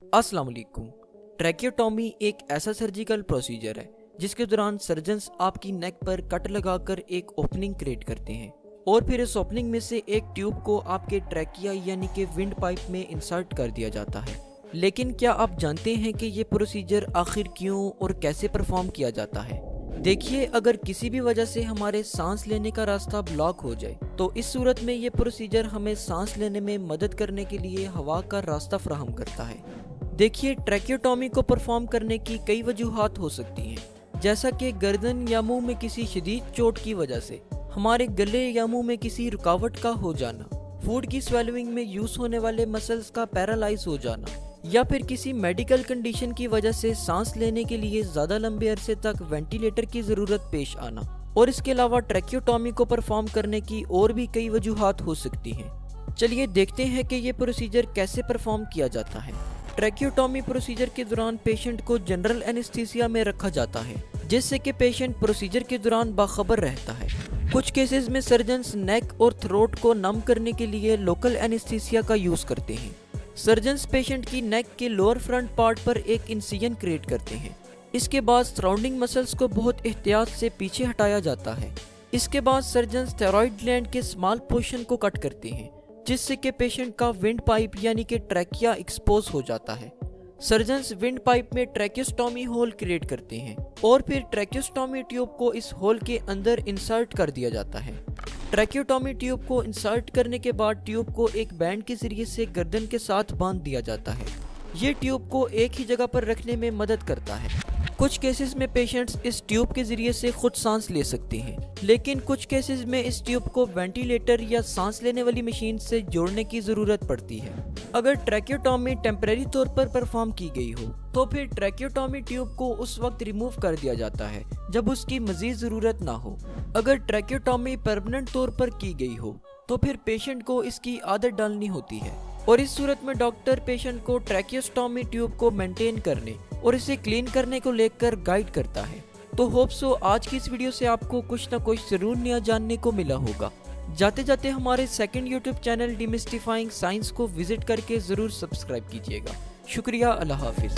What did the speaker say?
अस्सलाम वालेकुम। ट्रैकियोटॉमी एक ऐसा सर्जिकल प्रोसीजर है जिसके दौरान सर्जन्स आपकी नेक पर कट लगाकर एक ओपनिंग क्रिएट करते हैं और फिर इस ओपनिंग में से एक ट्यूब को आपके ट्रैकिया यानी कि विंड पाइप में इंसर्ट कर दिया जाता है। लेकिन क्या आप जानते हैं कि ये प्रोसीजर आखिर क्यों और कैसे परफॉर्म किया जाता है? देखिए, अगर किसी भी वजह से हमारे सांस लेने का रास्ता ब्लॉक हो जाए तो इस सूरत में ये प्रोसीजर हमें सांस लेने में मदद करने के लिए हवा का रास्ता फराहम करता है। देखिए, ट्रैकियोटॉमी को परफॉर्म करने की कई वजूहात हो सकती हैं, जैसा कि गर्दन या मुंह में किसी शदीद चोट की वजह से, हमारे गले या मुंह में किसी रुकावट का हो जाना, फूड की स्वेलविंग में यूज होने वाले मसल्स का पैरालाइज हो जाना, या फिर किसी मेडिकल कंडीशन की वजह से सांस लेने के लिए ज्यादा लंबे अरसे तक वेंटिलेटर की जरूरत पेश आना। और इसके अलावा ट्रैकियोटॉमी को परफॉर्म करने की और भी कई वजूहात हो सकती हैं। चलिए देखते हैं कि ये प्रोसीजर कैसे परफॉर्म किया जाता है। ट्रैकियोटॉमी प्रोसीजर के दौरान पेशेंट को जनरल एनेस्थीसिया में रखा जाता है, जिससे कि पेशेंट प्रोसीजर के दौरान बाखबर रहता है। कुछ केसेस में सर्जन्स नेक और थ्रोट को नम करने के लिए लोकल एनेस्थीसिया का यूज करते हैं। सर्जन्स पेशेंट की नेक के लोअर फ्रंट पार्ट पर एक इंसिजन क्रिएट करते हैं। इसके बाद सराउंडिंग मसल्स को बहुत एहतियात से पीछे हटाया जाता है। इसके बाद सर्जन्स थायराइड ग्लैंड के स्मॉल पोर्शन को कट करते हैं, जिससे कि पेशेंट का विंड पाइप यानी कि ट्रैकिया एक्सपोज हो जाता है। सर्जन्स विंड पाइप में ट्रैकियोस्टॉमी होल क्रिएट करते हैं और फिर ट्रैकियोस्टॉमी ट्यूब को इस होल के अंदर इंसर्ट कर दिया जाता है। ट्रैकियोटॉमी ट्यूब को इंसर्ट करने के बाद ट्यूब को एक बैंड के जरिए से गर्दन के साथ बांध दिया जाता है। ये ट्यूब को एक ही जगह पर रखने में मदद करता है। कुछ केसेस में पेशेंट्स इस ट्यूब के जरिए से खुद सांस ले सकते हैं, लेकिन कुछ केसेस में इस ट्यूब को वेंटिलेटर या सांस लेने वाली मशीन से जोड़ने की जरूरत पड़ती है। अगर ट्रैकियोटॉमी टेम्परेरी तौर पर परफॉर्म की गई हो तो फिर ट्रैकियोटॉमी ट्यूब को उस वक्त रिमूव कर दिया जाता है जब उसकी मजीद जरूरत ना हो। अगर ट्रैकियोटॉमी परमानेंट तौर पर की गई हो तो फिर पेशेंट को इसकी आदत डालनी होती है और इस सूरत में डॉक्टर पेशेंट को ट्रैकियोस्टॉमी ट्यूब को मेंटेन करने और इसे क्लीन करने को लेकर गाइड करता है। तो होप सो आज की इस वीडियो से आपको कुछ ना कुछ जरूर नया जानने को मिला होगा। जाते जाते हमारे सेकंड यूट्यूब चैनल डिमिस्टिफाइंग साइंस को विजिट करके जरूर सब्सक्राइब कीजिएगा। शुक्रिया, अल्लाह हाफिज।